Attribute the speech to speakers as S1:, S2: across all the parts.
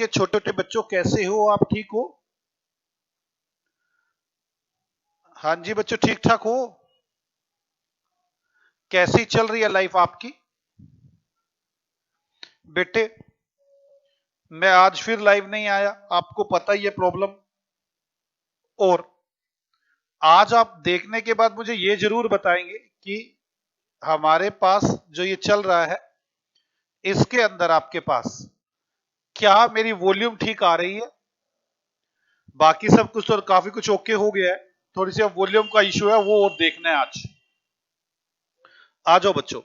S1: के छोटे छोटे बच्चों, कैसे हो आप? ठीक हो? हाँ जी बच्चों, ठीक ठाक हो? कैसी चल रही है लाइफ आपकी? बेटे, मैं आज फिर लाइव नहीं आया, आपको पता ही है प्रॉब्लम। और आज आप देखने के बाद मुझे ये जरूर बताएंगे कि हमारे पास जो ये चल रहा है, इसके अंदर आपके पास क्या मेरी वॉल्यूम ठीक आ रही है? बाकी सब कुछ तो काफी कुछ ओके हो गया है, थोड़ी सी वॉल्यूम का इशू है, वो और देखना है आज। आ जाओ बच्चों।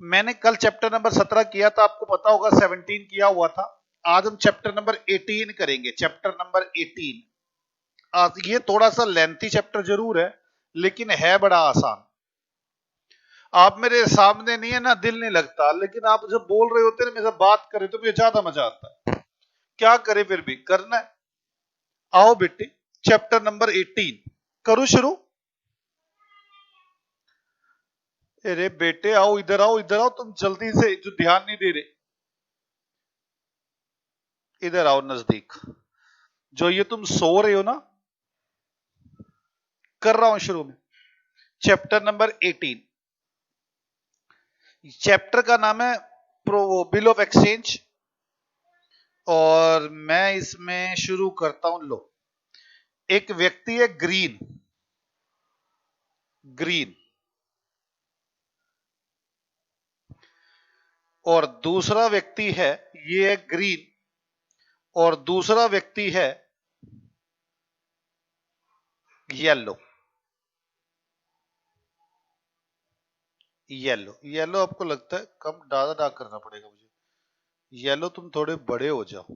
S1: मैंने कल चैप्टर नंबर 17 किया था, आपको पता होगा 17 किया हुआ था। आज हम चैप्टर नंबर 18 करेंगे, चैप्टर नंबर 18। आज ये थोड़ा सा लेंथी चैप्टर जरूर है, लेकिन है बड़ा आसान। आप मेरे सामने नहीं है ना, दिल नहीं लगता, लेकिन आप जब बोल रहे होते ना, मेरे से बात करे तो मुझे ज्यादा मजा आता है। क्या करे, फिर भी करना है। आओ बेटे, चैप्टर नंबर 18 करूं शुरू? अरे बेटे आओ, इधर आओ, इधर आओ, तुम जल्दी से, जो ध्यान नहीं दे रहे, इधर आओ नजदीक। जो ये तुम सो रहे हो ना, कर रहा हूं शुरू में। चैप्टर नंबर 18, चैप्टर का नाम है बिल ऑफ एक्सचेंज। और मैं इसमें शुरू करता हूं। लो, एक व्यक्ति है ग्रीन, ग्रीन, और दूसरा व्यक्ति है, ये है ग्रीन, और दूसरा व्यक्ति है येलो। येलो, येलो आपको लगता है कम, ज्यादा डार्क करना पड़ेगा मुझे। येलो तुम थोड़े बड़े हो जाओ।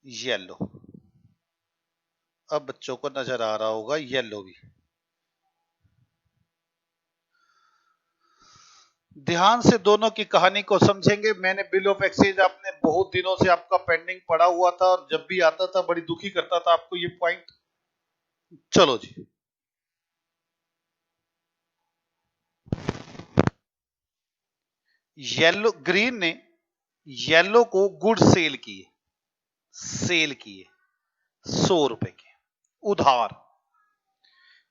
S1: येलो, अब बच्चों को नजर आ रहा होगा येलो भी। ध्यान से दोनों की कहानी को समझेंगे। मैंने बिल ऑफ एक्सचेंज आपने बहुत दिनों से आपका पेंडिंग पड़ा हुआ था, और जब भी आता था बड़ी दुखी करता था आपको ये पॉइंट। चलो जी, येलो, ग्रीन ने येलो को गुड सेल किए, सेल किए 100 रुपए के उधार।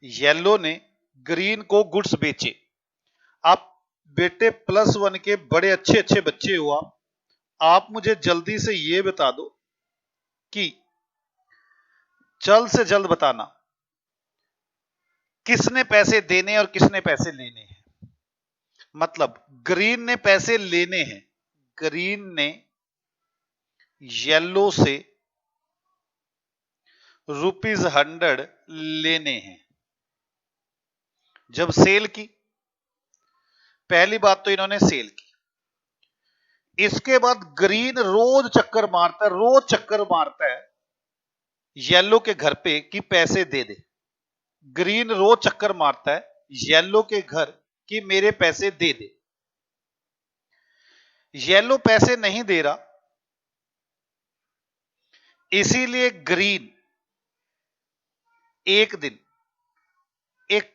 S1: येलो ने ग्रीन को गुड्स बेचे। आप बेटे +1 के बड़े अच्छे अच्छे बच्चे हो आप मुझे जल्दी से ये बता दो कि जल्द से जल्द बताना, किसने पैसे देने और किसने पैसे लेने हैं। मतलब ग्रीन ने पैसे लेने हैं, ग्रीन ने येलो से ₹100 लेने हैं जब सेल की। पहली बात तो इन्होंने सेल की। इसके बाद ग्रीन रोज चक्कर मारता है, रोज चक्कर मारता है येलो के घर पे कि पैसे दे दे। ग्रीन रोज चक्कर मारता है येलो के घर कि मेरे पैसे दे दे। येलो पैसे नहीं दे रहा, इसीलिए ग्रीन एक दिन एक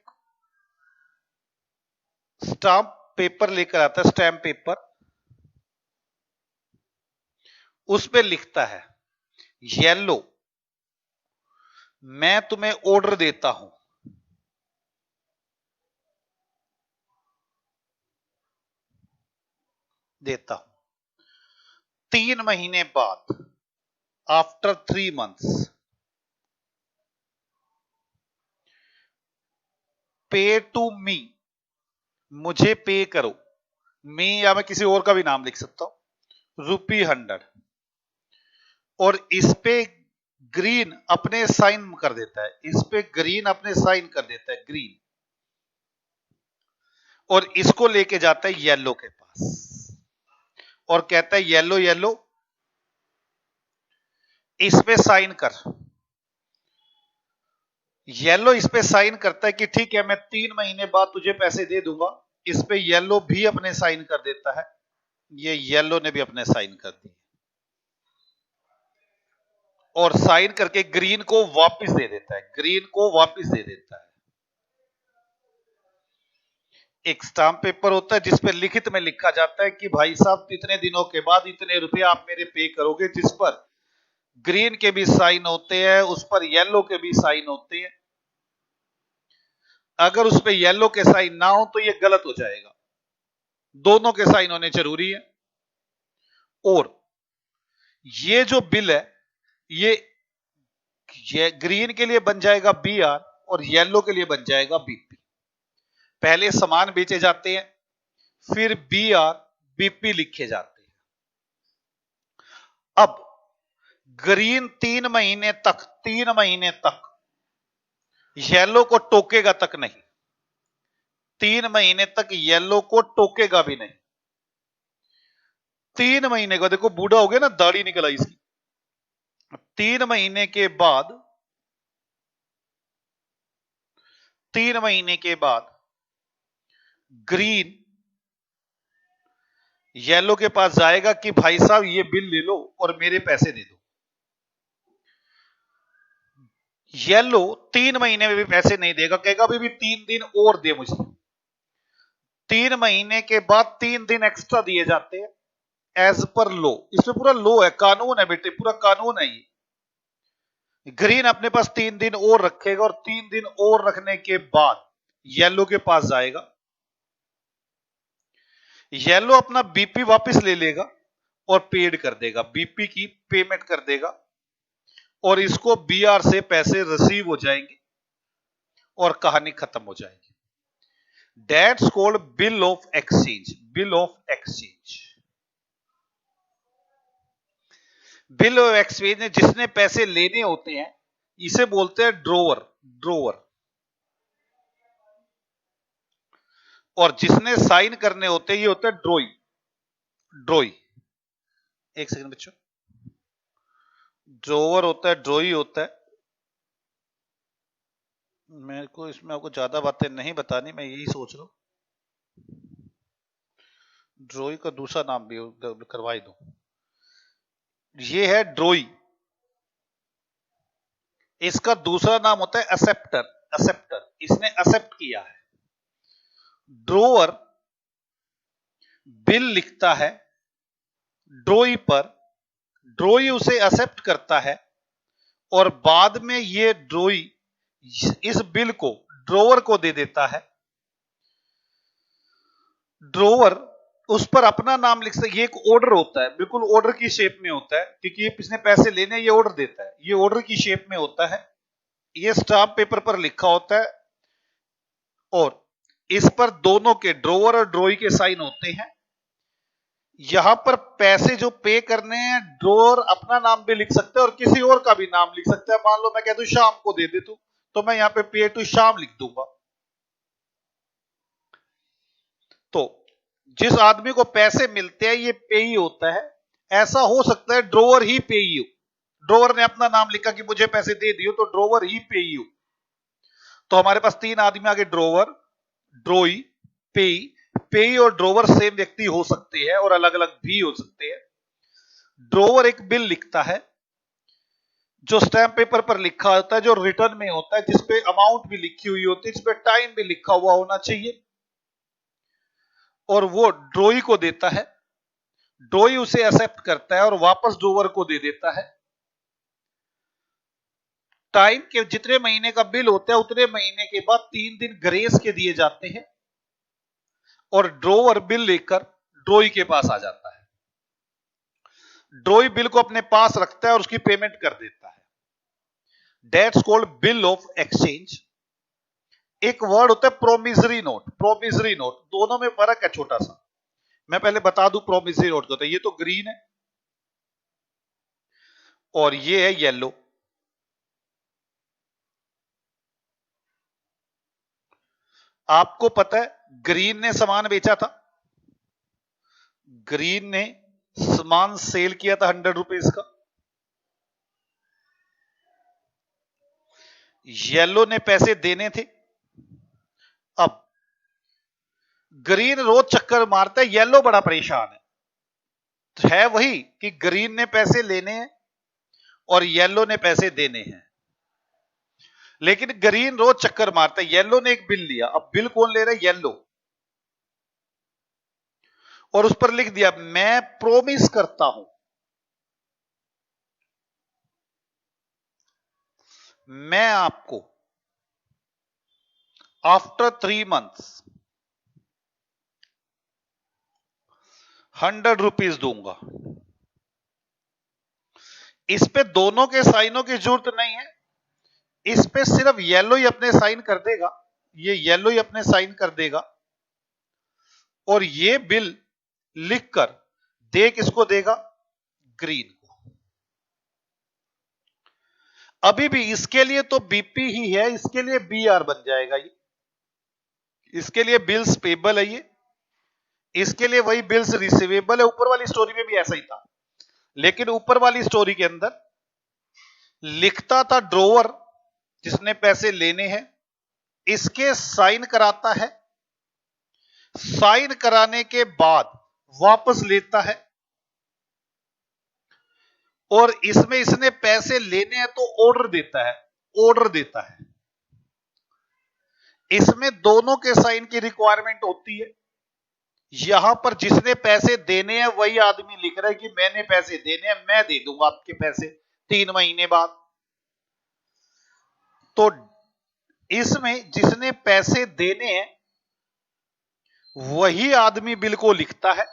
S1: स्टाम्प पेपर लेकर आता है, स्टैम्प पेपर। उस पे लिखता है, येलो मैं तुम्हें ऑर्डर देता हूं, देता हूं 3 महीने बाद, आफ्टर 3 मंथ्स, पे टू मी, मुझे पे करो। मी, या मैं किसी और का भी नाम लिख सकता हूं, ₹100। और इस पे ग्रीन अपने साइन कर देता है, इस पे ग्रीन अपने साइन कर देता है, ग्रीन, और इसको लेके जाता है येलो के पास और कहता है येलो, येलो इस पे साइन कर। येलो इस पे साइन करता है कि ठीक है, मैं 3 महीने बाद तुझे पैसे दे दूंगा। इस पे येलो भी अपने साइन कर देता है, ये येलो ने भी अपने साइन कर दिए, और साइन करके ग्रीन को वापस दे देता है, ग्रीन को वापस दे देता है। एक स्टाम्प पेपर होता है जिस पे लिखित में लिखा जाता है कि भाई साहब इतने दिनों के बाद इतने रुपए आप मेरे पे करोगे, जिस पर ग्रीन के भी साइन होते हैं, उस पर येलो के भी साइन होते हैं। अगर उस पे येलो के साइन ना हो तो ये गलत हो जाएगा, दोनों के साइन होने जरूरी है। और ये जो बिल है ये ग्रीन के लिए बन जाएगा BR और येलो के लिए बन जाएगा BP। पहले सामान बेचे जाते हैं, फिर BR BP लिखे जाते हैं। अब ग्रीन 3 महीने तक येलो को टोकेगा तक नहीं, 3 महीने तक येलो को टोकेगा भी नहीं। 3 महीने का, देखो बूढ़ा हो गया ना, दाढ़ी निकल आई इसकी। 3 महीने के बाद 3 महीने के बाद ग्रीन येलो के पास जाएगा कि भाई साहब ये बिल ले लो और मेरे पैसे दे दो। येलो 3 महीने में भी पैसे नहीं देगा, कहेगा अभी भी 3 दिन और दे मुझे। 3 महीने के बाद 3 दिन एक्स्ट्रा दिए जाते हैं एज पर लो। इसमें पूरा लो है, कानून है बेटे, पूरा कानून है ये। ग्रीन अपने पास 3 दिन और रखेगा और 3 दिन और रखने के बाद येलो के पास जाएगा। येलो अपना BP वापस ले लेगा और पेड कर देगा, BP की पेमेंट कर देगा और इसको BR से पैसे रिसीव हो जाएंगे और कहानी खत्म हो जाएगी। That's called bill of exchange. Bill of exchange, bill of exchange में जिसने पैसे लेने होते हैं इसे बोलते हैं ड्रोवर। ड्रोवर। और जिसने साइन करने होते हैं ये होता है ड्रोई। ड्रोई, एक सेकंड बच्चों, ड्रोवर होता है, ड्रोई होता है। मेरे को इसमें आपको ज्यादा बातें नहीं बतानी, मैं यही सोच रहा हूं ड्रोई का दूसरा नाम भी करवा ही दूं। ये है ड्रोई, इसका दूसरा नाम होता है एक्सेप्टर। एक्सेप्टर, इसने एक्सेप्ट किया है। ड्रोवर बिल लिखता है ड्रोई पर, ड्रोई उसे एक्सेप्ट करता है और बाद में ये ड्रोई इस बिल को ड्रोवर को दे देता है। ड्रोवर उस पर अपना नाम लिख सकता है। ये एक ऑर्डर होता है, बिल्कुल ऑर्डर की शेप में होता है, क्योंकि इसने पैसे लेने, ये ऑर्डर देता है, ये ऑर्डर की शेप में होता है। ये स्टाम्प पेपर पर लिखा होता है और इस पर दोनों के, ड्रोवर और ड्रोई के साइन होते हैं। यहां पर पैसे जो पे करने हैं, ड्रोवर अपना नाम भी लिख सकता है और किसी और का भी नाम लिख सकता है। मान लो मैं कह दूं शाम को दे दे तू, तो मैं यहां पे पे टू शाम लिख दूंगा। तो जिस आदमी को पैसे मिलते हैं ये पेई होता है। ऐसा हो सकता है ड्रोवर ही पेई हो, ड्रोवर ने अपना नाम लिखा कि मुझे पैसे दे दियो, तो ड्रोवर ही पेई हो। तो हमारे पास 3 आदमी आगे, ड्रोवर, ड्रोई, पेई। पेई और ड्रोवर सेम व्यक्ति हो सकते हैं और अलग अलग भी हो सकते हैं। ड्रोवर एक बिल लिखता है जो स्टैम्प पेपर पर लिखा होता है, जो रिटर्न में होता है, जिसपे अमाउंट भी लिखी हुई होती है, जिसपे टाइम भी लिखा हुआ होना चाहिए, और वो ड्रोई को देता है। ड्रोई उसे एक्सेप्ट करता है और वापस ड्रोवर को दे देता है। टाइम के जितने महीने का बिल होता है उतने महीने के बाद 3 दिन ग्रेस के दिए जाते हैं और ड्रोवर बिल लेकर ड्रोई के पास आ जाता है। ड्रोई बिल को अपने पास रखता है और उसकी पेमेंट कर देता है। That's called bill of exchange. एक वर्ड होता है प्रोमिसरी नोट। प्रोमिसरी नोट, दोनों में फर्क है छोटा सा, मैं पहले बता दूं प्रोमिसरी नोट होता है। ये तो ग्रीन है और ये है येलो। आपको पता है ग्रीन ने सामान बेचा था, ग्रीन ने सामान सेल किया था 100 रुपीज का, येलो ने पैसे देने थे। अब ग्रीन रोज चक्कर मारता है, येलो बड़ा परेशान है। तो है वही कि ग्रीन ने पैसे लेने हैं और येलो ने पैसे देने हैं, लेकिन ग्रीन रोज चक्कर मारता है। येलो ने एक बिल लिया, अब बिल कौन ले रहा है? येलो। और उस पर लिख दिया मैं प्रोमिस करता हूं, मैं आपको आफ्टर 3 मंथ्स 100 रुपीज दूंगा। इस पे दोनों के साइनों की जरूरत नहीं है, इस पे सिर्फ येलो ही अपने साइन कर देगा, ये येलो ही अपने साइन कर देगा और ये बिल लिखकर दे किसको देगा, ग्रीन को। अभी भी इसके लिए तो बीपी ही है, इसके लिए बीआर बन जाएगा, ये इसके लिए बिल्स पेबल है, ये इसके लिए वही बिल्स रिसीवेबल है। ऊपर वाली स्टोरी में भी ऐसा ही था, लेकिन ऊपर वाली स्टोरी के अंदर लिखता था ड्रोवर जिसने पैसे लेने हैं, इसके साइन कराता है, साइन कराने के बाद वापस लेता है, और इसमें इसने पैसे लेने हैं तो ऑर्डर देता है, ऑर्डर देता है। इसमें दोनों के साइन की रिक्वायरमेंट होती है। यहां पर जिसने पैसे देने हैं वही आदमी लिख रहा है कि मैंने पैसे देने हैं, मैं दे दूंगा आपके पैसे 3 महीने बाद। तो इसमें जिसने पैसे देने हैं वही आदमी बिल को लिखता है,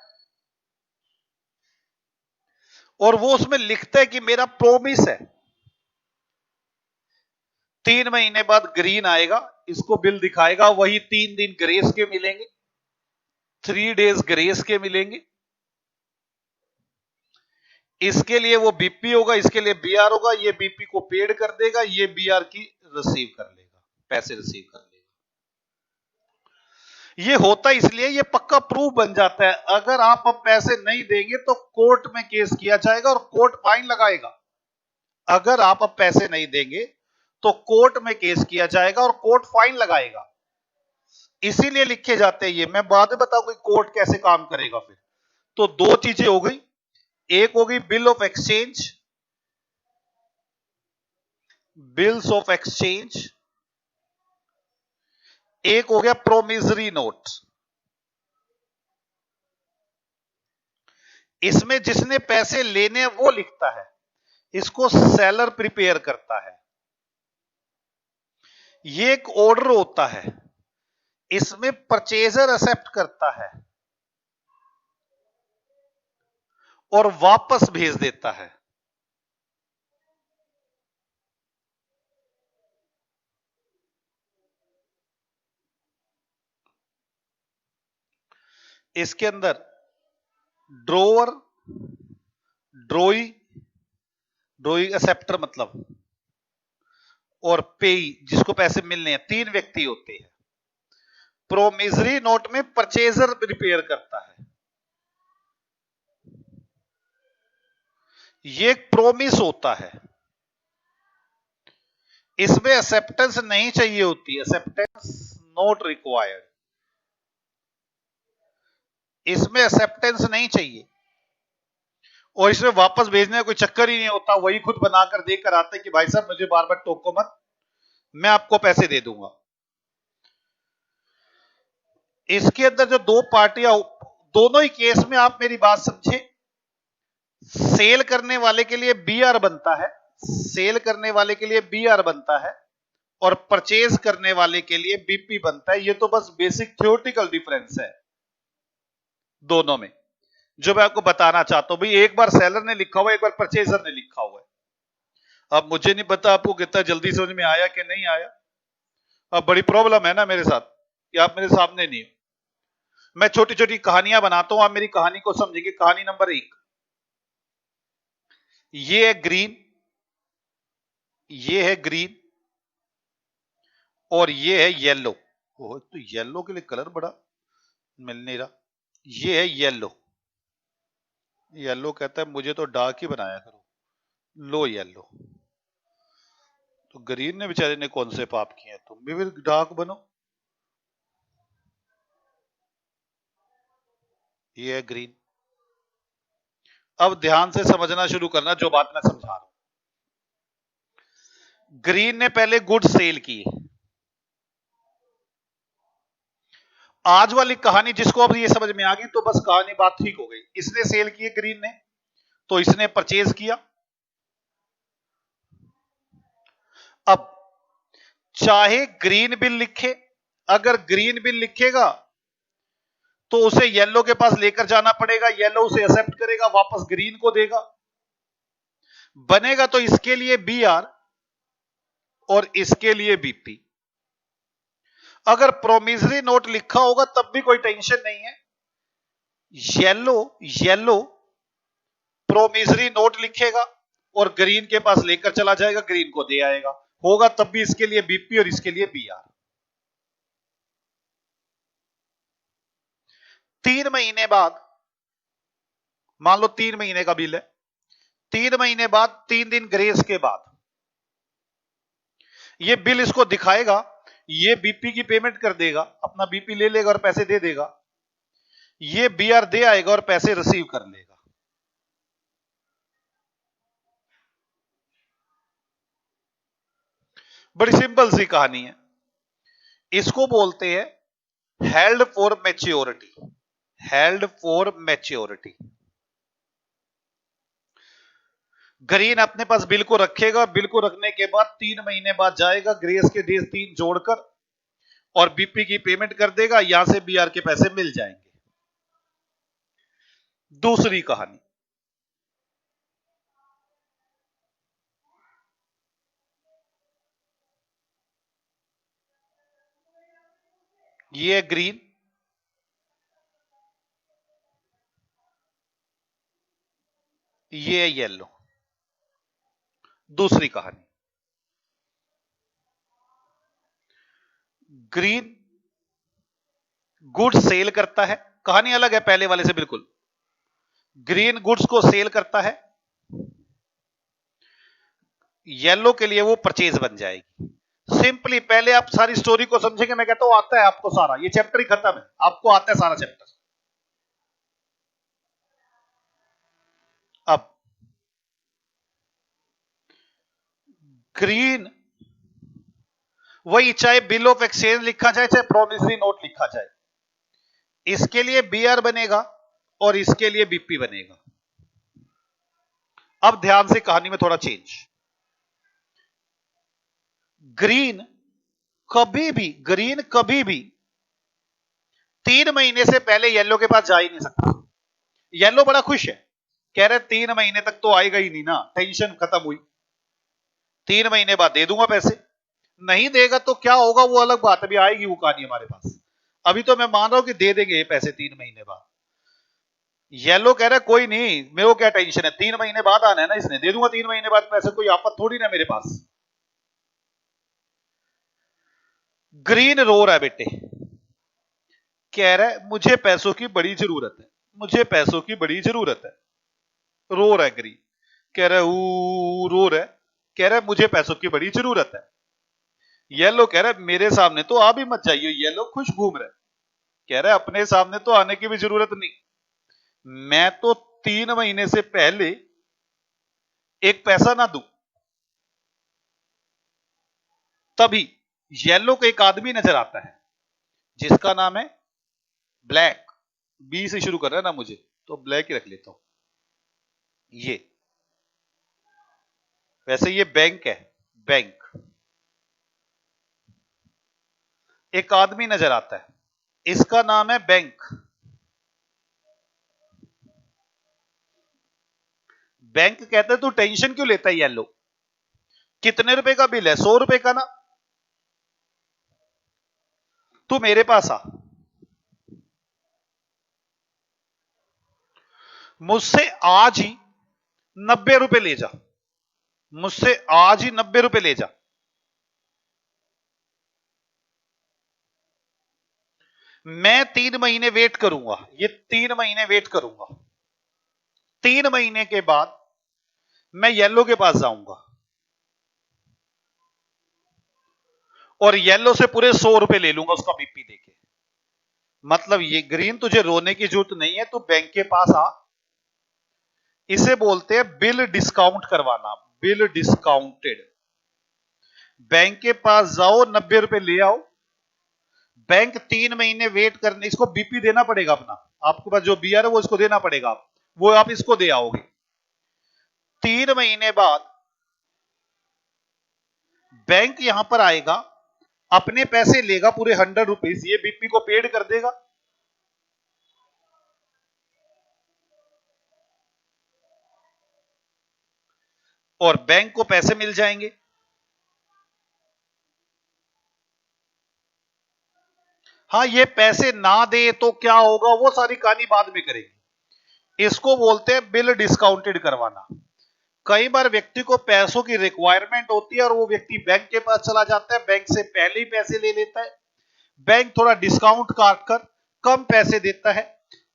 S1: और वो उसमें लिखता है कि मेरा प्रोमिस है। 3 महीने बाद ग्रीन आएगा, इसको बिल दिखाएगा, वही 3 दिन ग्रेस के मिलेंगे, 3 डेज ग्रेस के मिलेंगे। इसके लिए वो बीपी होगा, इसके लिए बीआर होगा, ये बीपी को पेड कर देगा, ये बीआर की रिसीव कर लेगा, पैसे रिसीव कर लेगा। ये होता इसलिए, ये पक्का प्रूफ बन जाता है। अगर आप अब पैसे नहीं देंगे तो कोर्ट में केस किया जाएगा और कोर्ट फाइन लगाएगा। अगर आप अब पैसे नहीं देंगे तो कोर्ट में केस किया जाएगा और कोर्ट फाइन लगाएगा। इसीलिए लिखे जाते हैं ये। मैं बाद में बताऊंगा कोर्ट कैसे काम करेगा। फिर तो 2 चीजें हो गई, एक हो गई bill of exchange, bills of exchange, एक हो गया प्रोमिसरी नोट। इसमें जिसने पैसे लेने हैं वो लिखता है, इसको सेलर प्रिपेयर करता है। ये एक ऑर्डर होता है, इसमें परचेजर एक्सेप्ट करता है और वापस भेज देता है। इसके अंदर ड्रोवर, ड्रोई, ड्रोई एक्सेप्टर मतलब, और पेई जिसको पैसे मिलने हैं, 3 व्यक्ति होते हैं। प्रोमिसरी नोट में परचेजर प्रिपेयर करता है, ये एक प्रोमिस होता है, इसमें एक्सेप्टेंस नहीं चाहिए होती, एक्सेप्टेंस नॉट रिक्वायर्ड, इसमें एक्सेप्टेंस नहीं चाहिए, और इसमें वापस भेजने का कोई चक्कर ही नहीं होता। वही खुद बनाकर देकर आते कि भाई साहब मुझे बार बार टोको मत, मैं आपको पैसे दे दूंगा। इसके अंदर जो 2 पार्टियां, दोनों ही केस में आप मेरी बात समझे, सेल करने वाले के लिए बीआर बनता है, सेल करने वाले के लिए बीआर बनता है, और परचेज करने वाले के लिए बीपी बनता है। ये तो बस बेसिक थ्योरेटिकल डिफरेंस है दोनों में, जो मैं आपको बताना चाहता हूं। भाई एक बार सेलर ने लिखा हुआ है, एक बार परचेजर ने लिखा हुआ है। अब मुझे नहीं पता आपको कितना जल्दी समझ में आया कि नहीं आया। अब बड़ी प्रॉब्लम है ना मेरे साथ कि आप मेरे सामने नहीं हो। मैं छोटी छोटी कहानियां बनाता हूं, आप मेरी कहानी को समझेंगे। कहानी नंबर 1, ये है ग्रीन, ये है ग्रीन, और ये है येलो। ओह, तो येलो के लिए कलर बड़ा मिल नहीं रहा। ये है येलो, येलो कहता है मुझे तो डार्क ही बनाया करो, लो येलो। तो ग्रीन ने बेचारे ने कौन से पाप किए, तुम भी फिर डार्क बनो। ये है ग्रीन। अब ध्यान से समझना शुरू करना जो बात मैं समझा रहा हूं। ग्रीन ने पहले गुड्स सेल की, आज वाली कहानी जिसको अब ये समझ में आ गई तो बस कहानी बात ठीक हो गई। इसने सेल किए ग्रीन ने, तो इसने परचेज किया। अब चाहे ग्रीन बिल लिखे, अगर ग्रीन बिल लिखेगा तो उसे येलो के पास लेकर जाना पड़ेगा, येलो उसे एक्सेप्ट करेगा, वापस ग्रीन को देगा। बनेगा तो इसके लिए बी आर और इसके लिए बीपी। अगर प्रोमिसरी नोट लिखा होगा तब भी कोई टेंशन नहीं है। येलो प्रोमिसरी नोट लिखेगा और ग्रीन के पास लेकर चला जाएगा, ग्रीन को दे आएगा। होगा तब भी इसके लिए बीपी और इसके लिए बी आर। 3 महीने बाद, मान लो 3 महीने का बिल है, 3 महीने बाद 3 दिन ग्रेस के बाद ये बिल इसको दिखाएगा, ये बीपी की पेमेंट कर देगा, अपना बीपी ले लेगा और पैसे दे देगा, ये बीआर दे आएगा और पैसे रिसीव कर लेगा। बड़ी सिंपल सी कहानी है। इसको बोलते हैं held for maturity. Held for maturity. Green अपने पास बिल को रखेगा, बिल को रखने के बाद 3 महीने बाद जाएगा, ग्रेस के डेज 3 जोड़कर और बीपी की पेमेंट कर देगा, यहां से बीआर के पैसे मिल जाएंगे। दूसरी कहानी, ये है ग्रीन, ये है येलो। दूसरी कहानी, ग्रीन गुड्स सेल करता है, कहानी अलग है पहले वाले से बिल्कुल। ग्रीन गुड्स को सेल करता है, येलो के लिए वो परचेज बन जाएगी। सिंपली पहले आप सारी स्टोरी को समझेंगे, मैं कहता हूं आता है आपको सारा, ये चैप्टर ही खत्म है, आपको आता है सारा चैप्टर। अब ग्रीन, वही चाहे बिल ऑफ एक्सचेंज लिखा जाए चाहे प्रोमिसरी नोट लिखा जाए, इसके लिए बीआर बनेगा और इसके लिए बीपी बनेगा। अब ध्यान से कहानी में थोड़ा चेंज। ग्रीन कभी भी 3 महीने से पहले येलो के पास जा ही नहीं सकता। येलो बड़ा खुश है, कह रहे 3 महीने तक तो आएगा ही नहीं ना, टेंशन खत्म हुई, 3 महीने बाद दे दूंगा पैसे। नहीं देगा तो क्या होगा वो अलग बात, अभी आएगी वो कहानी हमारे पास। अभी तो मैं मान रहा हूं कि दे देंगे ये पैसे 3 महीने बाद। येलो कह रहा है कोई नहीं, मेरे को क्या टेंशन है, 3 महीने बाद आना है ना, इसने दे दूंगा 3 महीने बाद पैसे, कोई आफत थोड़ी ना मेरे पास। ग्रीन रो रहा है बेटे, कह रहा है मुझे पैसों की बड़ी जरूरत है, मुझे पैसों की बड़ी जरूरत है। रो रहा है ग्रीन, कह रहा है रो रहा है, कह रहा है मुझे पैसों की बड़ी जरूरत है। येलो कह रहा है मेरे सामने तो आ भी मत जाइए, येलो खुश घूम रहा है, कह रहा है अपने सामने तो आने की भी जरूरत नहीं, मैं तो 3 महीने से पहले एक पैसा ना दूं। तभी येलो को एक आदमी नजर आता है जिसका नाम है ब्लैक, बी से शुरू कर रहा है ना मुझे, तो ब्लैक ही रख लेता हूं। ये वैसे ये बैंक है, बैंक। एक आदमी नजर आता है, इसका नाम है बैंक। बैंक कहता है तू टेंशन क्यों लेता है येलो, कितने रुपए का बिल है, 100 रुपए का ना, तू मेरे पास आ, मुझसे आज ही 90 रुपए ले जा, मुझसे आज ही 90 रुपए ले जा। मैं 3 महीने वेट करूंगा, ये 3 महीने वेट करूंगा, 3 महीने के बाद मैं येलो के पास जाऊंगा और येलो से पूरे 100 रुपए ले लूंगा उसका बीपी देके। मतलब ये ग्रीन तुझे रोने की जरूरत नहीं है, तू बैंक के पास आ, इसे बोलते हैं बिल डिस्काउंट करवाना, बिल डिस्काउंटेड। बैंक के पास जाओ, 90 रुपए ले आओ, बैंक 3 महीने वेट करने, इसको बीपी देना पड़ेगा अपना, आपके पास जो बीआर है वो इसको देना पड़ेगा, वो आप इसको दे आओगे। 3 महीने बाद बैंक यहां पर आएगा, अपने पैसे लेगा पूरे 100 रुपीज, ये बीपी को पेड कर देगा। और बैंक को पैसे मिल जाएंगे। हाँ, ये पैसे ना दे तो क्या होगा, वो सारी कहानी बाद में करेंगे। इसको बोलते हैं बिल डिस्काउंटेड करवाना। कई बार व्यक्ति को पैसों की रिक्वायरमेंट होती है और वो व्यक्ति बैंक के पास चला जाता है, बैंक से पहले ही पैसे ले लेता है, बैंक थोड़ा डिस्काउंट काट कर कम पैसे देता है,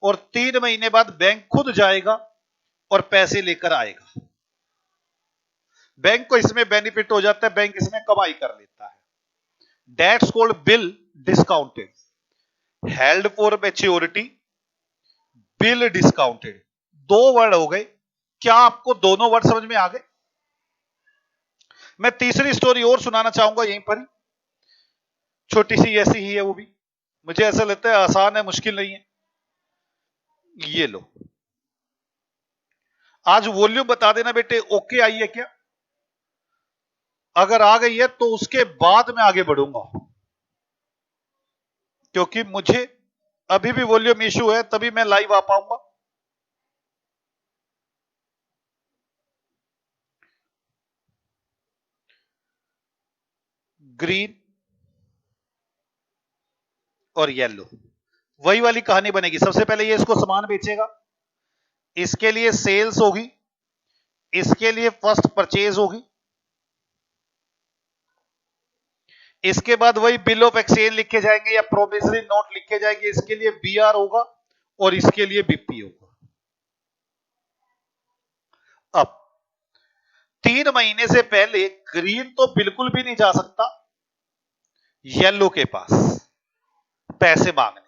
S1: और 3 महीने बाद बैंक खुद जाएगा और पैसे लेकर आएगा। बैंक को इसमें बेनिफिट हो जाता है, बैंक इसमें कमाई कर लेता है। That's called bill discounted, held for maturity, bill discounted. दो वर्ड हो गए। क्या आपको दोनों वर्ड समझ में आ गए? मैं तीसरी स्टोरी और सुनाना चाहूंगा यहीं पर, छोटी सी ऐसी ही है, वो भी मुझे ऐसा लगता है आसान है, मुश्किल नहीं है। ये लो, आज वॉल्यूम बता देना बेटे, ओके आई है क्या? अगर आ गई है तो उसके बाद मैं आगे बढ़ूंगा, क्योंकि मुझे अभी भी वॉल्यूम इशू है, तभी मैं लाइव आ पाऊंगा। ग्रीन और येलो, वही वाली कहानी बनेगी। सबसे पहले ये इसको सामान बेचेगा, इसके लिए सेल्स होगी, इसके लिए फर्स्ट परचेज होगी, इसके बाद वही बिल ऑफ एक्सचेंज लिखे जाएंगे या प्रोमिसरी नोट लिखे जाएंगे, इसके लिए बीआर होगा और इसके लिए बीपी होगा। अब 3 महीने से पहले ग्रीन तो बिल्कुल भी नहीं जा सकता येलो के पास पैसे मांगने,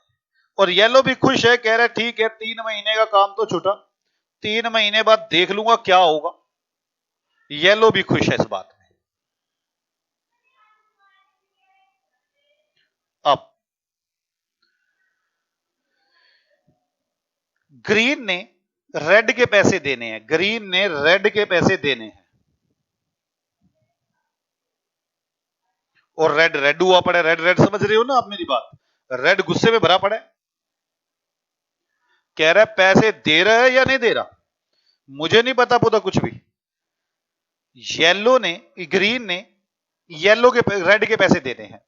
S1: और येलो भी खुश है, कह रहा है ठीक है 3 महीने का काम तो छूटा, 3 महीने बाद देख लूंगा क्या होगा। येलो भी खुश है इस बात में। अब ग्रीन ने रेड के पैसे देने हैं, ग्रीन ने रेड के पैसे देने हैं, और रेड रेड हुआ पड़ा है। रेड रेड समझ रहे हो ना आप मेरी बात? रेड गुस्से में भरा पड़ा है, कह रहा है पैसे दे रहा है या नहीं दे रहा, मुझे नहीं पता पुता कुछ भी। येलो ने, ग्रीन ने येलो के रेड के पैसे देने हैं।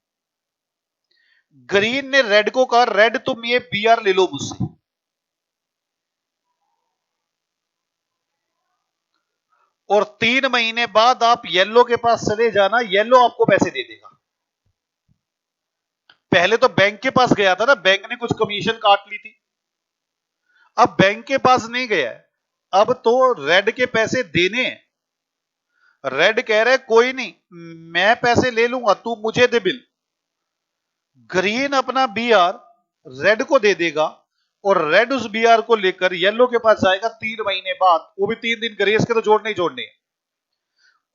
S1: ग्रीन ने रेड को कहा रेड तुम ये बीआर ले लो मुझसे, और 3 महीने बाद आप येलो के पास चले जाना, येलो आपको पैसे दे देगा। पहले तो बैंक के पास गया था ना, बैंक ने कुछ कमीशन काट ली थी, अब बैंक के पास नहीं गया है, अब तो रेड के पैसे देने हैं। रेड कह रहा है कोई नहीं, मैं पैसे ले लूंगा, तू मुझे दे बिल। ग्रीन अपना बीआर रेड को दे देगा, और रेड उस बीआर को लेकर येलो के पास जाएगा 3 महीने बाद, वो भी 3 दिन ग्रेस के तो जोड़ने ही जोड़ने,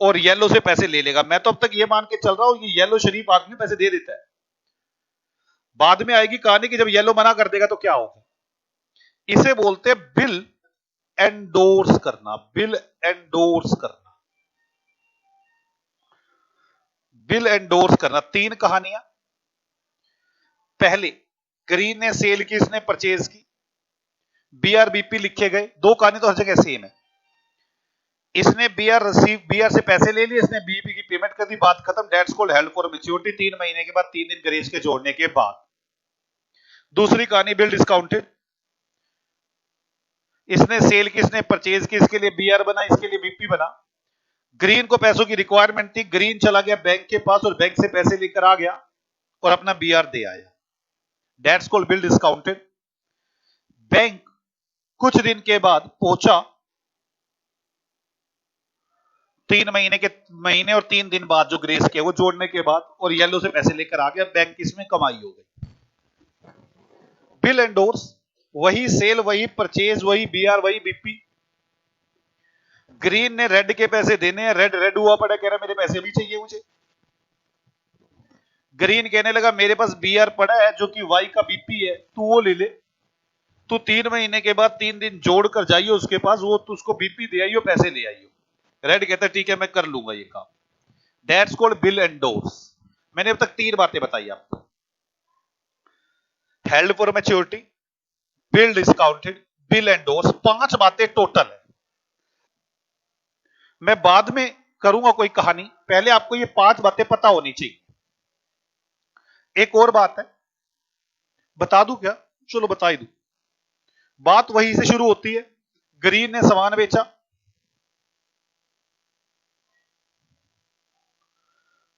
S1: और येलो से पैसे ले लेगा। मैं तो अब तक ये मान के चल रहा हूं कि येलो शरीफ आदमी पैसे दे देता है। बाद में आएगी कहानी कि जब येलो मना कर देगा तो क्या होगा। इसे बोलते हैं बिल एंडोर्स करना, बिल एंडोर्स करना, बिल एंडोर्स करना। 3 कहानियां, पहले ग्रीन ने सेल की, इसने परचेज की, बीआरबीपी लिखे गए, दो कहानी तो हर जगह सेम है। इसने बीआर रिसीव, बीआर से पैसे ले लिए, इसने बीपी की पेमेंट कर दी, बात खत्म। That's called held for maturity. 3 महीने के बाद, 3 दिन ग्रेस के जोड़ने के बाद। दूसरी कहानी बिल डिस्काउंटेड, इसने सेल की, इसने परचेज की, इसके लिए बीआर बना, इसके लिए बीपी बना। ग्रीन को पैसों की रिक्वायरमेंट थी, ग्रीन चला गया बैंक के पास और बैंक से पैसे लेकर आ गया और अपना बीआर दे आया। That's called bill discounted. Bank कुछ दिन के बाद पहुंचा, 3 महीने और 3 दिन बाद जो ग्रेस के वो जोड़ने के बाद, और येलो से पैसे लेकर आ गया, बैंक इसमें कमाई हो गई। बिल एंडोर्स, वही सेल, वही परचेज, वही बीआर, वही बीपी। ग्रीन ने रेड के पैसे देने हैं, रेड रेड हुआ पड़ा, कह रहा मेरे पैसे भी चाहिए मुझे। ग्रीन कहने लगा मेरे पास बीआर पड़ा है जो कि वाई का बीपी है, तू वो ले ले। तू 3 महीने के बाद 3 दिन जोड़ कर जाइयो उसके पास, वो तू उसको बीपी दे आइयो, पैसे ले आइयो। रेड कहता है ठीक है मैं कर लूंगा ये काम। That's called bill endorse. मैंने अब तक 3 बातें बताई आपको। Held for maturity, bill discounted, bill endorse, 5 बातें टोटल है। मैं बाद में करूंगा कोई कहानी, पहले आपको ये 5 बातें पता होनी चाहिए। एक और बात है, बता दूं क्या? चलो बता ही दूं। बात वहीं से शुरू होती है, ग्रीन ने सामान बेचा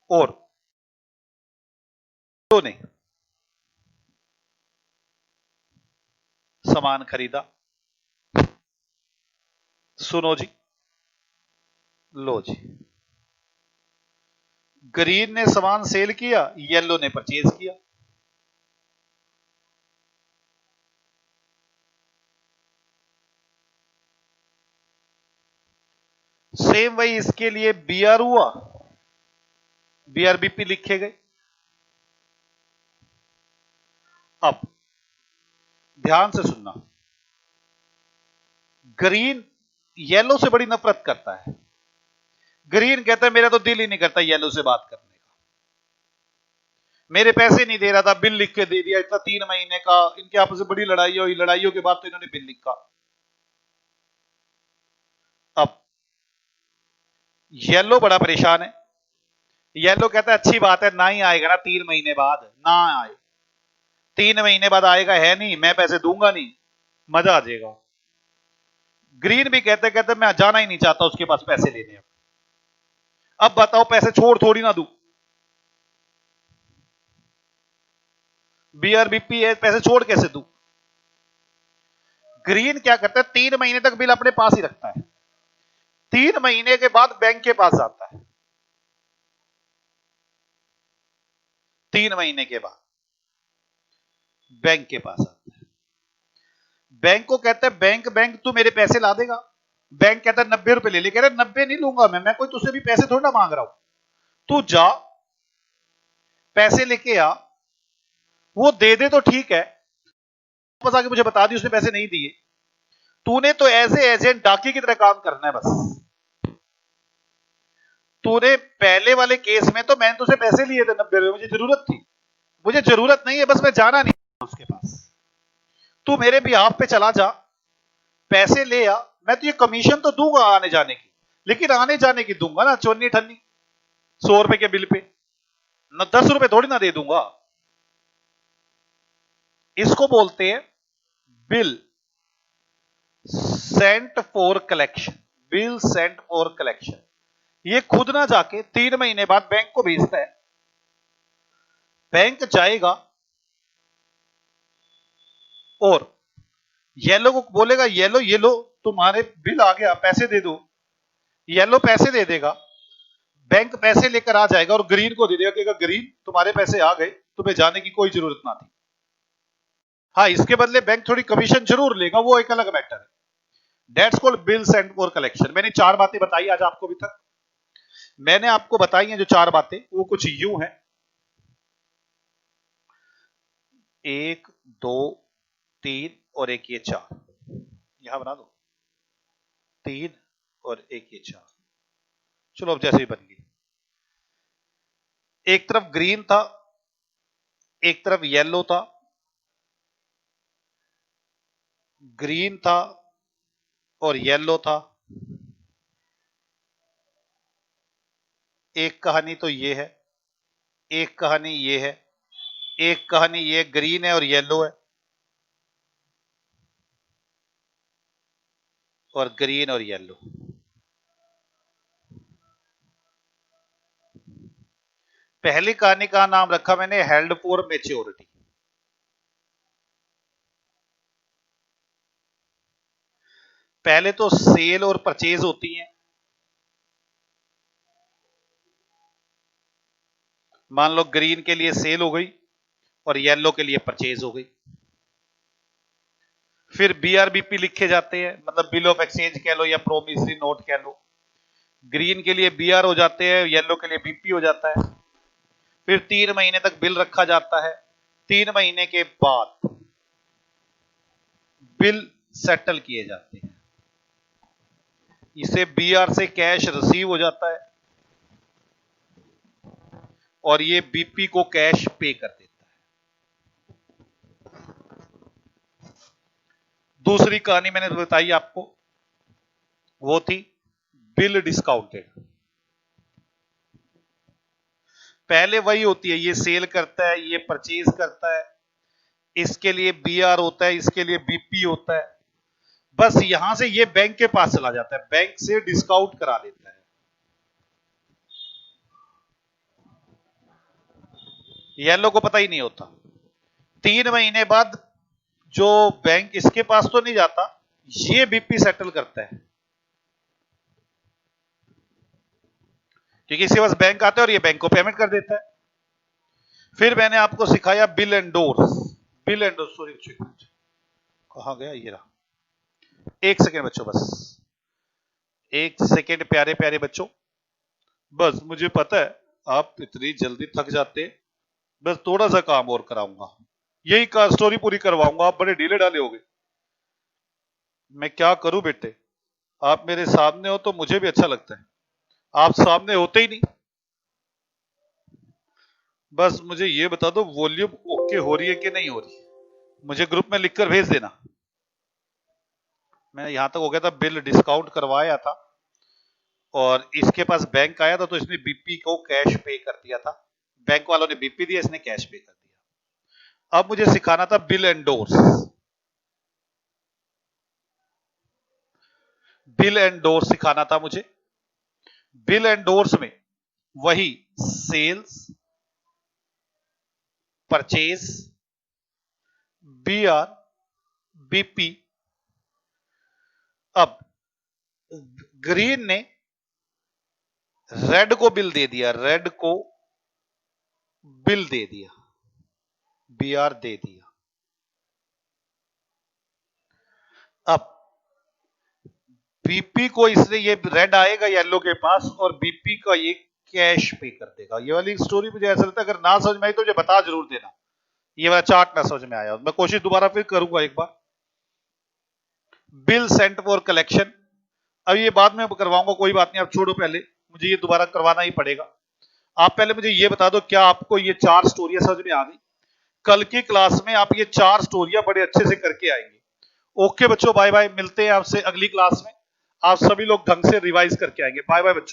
S1: और तो ने सामान खरीदा। सुनो जी, लो जी, ग्रीन ने सामान सेल किया, येलो ने परचेज किया। सेम वही इसके लिए बीआर हुआ, बीआरबीपी लिखे गए। अब ध्यान से सुनना, ग्रीन येलो से बड़ी नफरत करता है। ग्रीन कहता है मेरा तो दिल ही नहीं करता येलो से बात करने का, मेरे पैसे नहीं दे रहा था, बिल लिख के दे दिया इतना 3 महीने का, इनके आपस में बड़ी लड़ाई हुई, लड़ाइयों के बाद तो इन्होंने बिल लिखा। अब येलो बड़ा परेशान है। येलो कहता है अच्छी बात है, ना ही आएगा ना 3 महीने बाद, ना आए, 3 महीने बाद आएगा है नहीं, मैं पैसे दूंगा नहीं, मजा आ जाएगा। ग्रीन भी कहते कहते मैं जाना ही नहीं चाहता उसके पास पैसे लेने। अब बताओ पैसे छोड़ थोड़ी ना दू, बीआरबीपी है, पैसे छोड़ कैसे दू? ग्रीन क्या करता है, 3 महीने तक बिल अपने पास ही रखता है, 3 महीने के बाद बैंक के पास जाता है। 3 महीने के बाद बैंक के पास आता है। बैंक को कहता है बैंक बैंक तू मेरे पैसे ला देगा? बैंक कहता है 90 रुपए ले ले। कह रहे 90 नहीं लूंगा मैं कोई तुझसे भी पैसे थोड़ी ना मांग रहा हूं, तू जा पैसे लेके आ, वो दे दे तो ठीक है, वापस आके मुझे बता दी उसने पैसे नहीं दिए। तूने तो एज ए एजेंट डाकी की तरह काम करना है बस। तूने पहले वाले केस में तो मैंने तुझसे पैसे लिए थे 90 रुपए, मुझे जरूरत थी, मुझे जरूरत नहीं है, बस मैं जाना नहीं उसके पास। तू मेरे बिहाफ पे चला जा, पैसे ले आ, मैं तुझे कमीशन तो दूंगा आने जाने की, लेकिन आने जाने की दूंगा ना चोन्नी ठन्नी 100 रुपए के बिल पे, न 10 रुपए थोड़ी ना दे दूंगा। इसको बोलते हैं bill sent for collection, bill sent for collection. ये खुद ना जाके 3 महीने बाद बैंक को भेजता है, बैंक जाएगा और येलो को बोलेगा येलो ये लो तुम्हारे बिल आ गया, पैसे दे दो। येलो पैसे दे देगा, बैंक पैसे लेकर आ जाएगा और ग्रीन को दे देगा कि ग्रीन तुम्हारे पैसे आ गए, तुम्हें जाने की कोई जरूरत ना थी। हाँ, इसके बदले बैंक थोड़ी कमीशन जरूर लेगा, वो एक अलग मैटर है। That's called bill sent for collection. मैंने 4 बातें बताई आज आपको, अभी तक मैंने आपको बताई हैं जो 4 बातें, वो कुछ यूं है, 1 2 3 और एक ये 4, यहां बना दो 3 और एक ये 4। चलो अब जैसे ही बन गई, एक तरफ ग्रीन था, एक तरफ येलो था, ग्रीन था और येलो था। एक कहानी तो ये है, एक कहानी ये है, एक कहानी ये ग्रीन है और येलो है, और ग्रीन और येलो। पहली कहानी का नाम रखा मैंने हेल्ड फॉर मैच्योरिटी। पहले तो सेल और परचेज होती हैं। मान लो ग्रीन के लिए सेल हो गई और येलो के लिए परचेज हो गई। फिर बीआरबीपी लिखे जाते हैं, मतलब बिल ऑफ एक्सचेंज कह लो या प्रोमिसरी नोट कह लो। ग्रीन के लिए बीआर हो जाते हैं, येलो के लिए बीपी हो जाता है। फिर 3 महीने तक बिल रखा जाता है। 3 महीने के बाद बिल सेटल किए जाते हैं। इसे बीआर से कैश रिसीव हो जाता है और ये बीपी को कैश पे कर देता है। दूसरी कहानी मैंने बताई आपको, वो थी बिल डिस्काउंटेड। पहले वही होती है, ये सेल करता है, ये परचेज करता है, इसके लिए बीआर होता है, इसके लिए बीपी होता है। बस यहां से ये बैंक के पास चला जाता है, बैंक से डिस्काउंट करा देता है। येलो को पता ही नहीं होता। 3 महीने बाद जो बैंक इसके पास तो नहीं जाता, ये बीपी सेटल करता है, क्योंकि इसके पास बैंक आता है और ये बैंक को पेमेंट कर देता है। फिर मैंने आपको सिखाया bill endorse. Bill endorse, sorry कहां गया ये रहा। एक सेकेंड बच्चों, बस एक सेकेंड प्यारे प्यारे बच्चों। बस मुझे पता है आप इतनी जल्दी थक जाते, बस थोड़ा सा काम और कराऊंगा, यही का स्टोरी पूरी करवाऊंगा। आप बड़े ढीले ढाले हो गए। मैं क्या करूं बेटे, आप मेरे सामने हो तो मुझे भी अच्छा लगता है, आप सामने होते ही नहीं। बस मुझे ये बता दो वॉल्यूम ओके हो रही है कि नहीं हो रही, मुझे ग्रुप में लिखकर भेज देना। मैं यहां तक हो गया था, बिल डिस्काउंट करवाया था और इसके पास बैंक आया था, तो इसने बीपी को कैश पे कर दिया था। बैंक वालों ने बीपी दिया, इसने कैश पे कर दिया। अब मुझे सिखाना था बिल एंडोर्स। बिल एंडोर्स सिखाना था मुझे। बिल एंडोर्स में वही सेल्स, परचेज, बीआर, बीपी। अब ग्रीन ने रेड को बिल दे दिया, रेड को बिल दे दिया, बीआर दे दिया। अब बीपी को इसने, ये रेड आएगा येलो के पास और बीपी का ये कैश पे कर देगा। ये वाली स्टोरी मुझे ऐसा लगता है अगर ना समझ में आई तो मुझे बता जरूर देना, ये वाला चार्ट ना समझ में आया, मैं कोशिश दोबारा फिर करूंगा एक बार। बिल सेंट फॉर कलेक्शन, अब ये बाद में करवाऊंगा, कोई बात नहीं, आप छोड़ो, पहले मुझे ये दोबारा करवाना ही पड़ेगा। आप पहले मुझे ये बता दो, क्या आपको ये 4 स्टोरियां समझ में आ गई? कल की क्लास में आप ये 4 स्टोरियां बड़े अच्छे से करके आएंगे। ओके बच्चों, बाय बाय, मिलते हैं आपसे अगली क्लास में। आप सभी लोग ढंग से रिवाइज करके आएंगे। बाय बाय बच्चों।